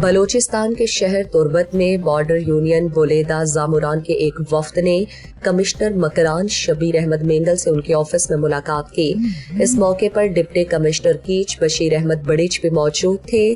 بلوچستان کے شہر تربت میں بارڈر یونین بولیدہ زاموران کے ایک وفد نے کمشنر مکران شبیر احمد مینگل سے ان کے آفس میں ملاقات کی۔ اس موقع پر ڈپٹی کمشنر کیچ بشیر احمد بڑیچ بھی موجود تھے۔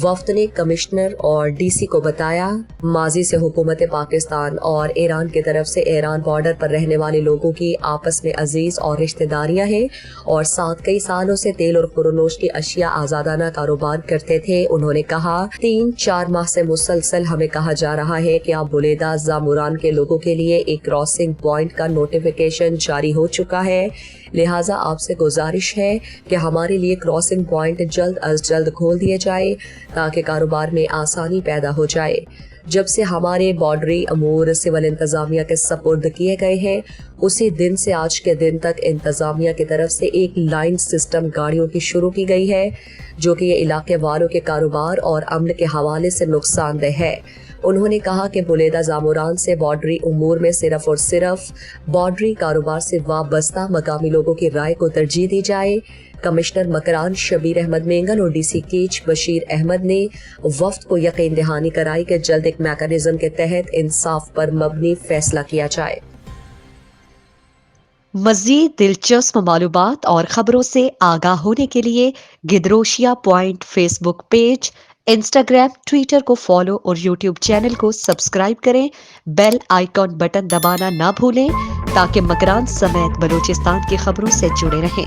وفد نے کمشنر اور ڈی سی کو بتایا ماضی سے حکومت پاکستان اور ایران کی طرف سے ایران بارڈر پر رہنے والے لوگوں کی آپس میں عزیز اور رشتہ داریاں ہیں اور ساتھ کئی سالوں سے تیل اور خورنوش کی اشیاء آزادانہ کاروبار کرتے تھے۔ انہوں نے کہا 3-4 ماہ سے مسلسل ہمیں کہا جا رہا ہے کہ اب بولیدہ زاموران کے لوگوں کے لیے ایک کراسنگ پوائنٹ کا نوٹیفیکیشن جاری ہو چکا ہے، لہٰذا آپ سے گزارش ہے کہ ہمارے لیے کراسنگ پوائنٹ جلد از جلد کھول دیا جائے تاکہ کاروبار میں آسانی پیدا ہو جائے۔ جب سے ہمارے بارڈری امور سول انتظامیہ کے سپرد کیے گئے ہیں اسی دن سے آج کے دن تک انتظامیہ کی طرف سے ایک لائن سسٹم گاڑیوں کی شروع کی گئی ہے جو کہ یہ علاقے والوں کے کاروبار اور امن کے حوالے سے نقصان دہ ہے۔ انہوں نے کہا کہ بولیدہ زاموران سے بارڈری امور میں صرف اور صرف بارڈری کاروبار سے وابستہ مقامی لوگوں کی رائے کو ترجیح دی جائے۔ کمشنر مکران شبیر احمد مینگل اور ڈی سی کیچ بشیر احمد نے وفد کو یقین دہانی کرائی کہ جلد ایک میکانزم کے تحت انصاف پر مبنی فیصلہ کیا جائے۔ مزید دلچسپ معلومات اور خبروں سے آگاہ ہونے کے لیے Gedrosia point Facebook page, Instagram, Twitter کو فالو اور یوٹیوب چینل کو سبسکرائب کریں۔ بیل آئیکن بٹن دبانا نہ بھولیں تاکہ مکران سمیت بلوچستان کی خبروں سے جڑے رہیں۔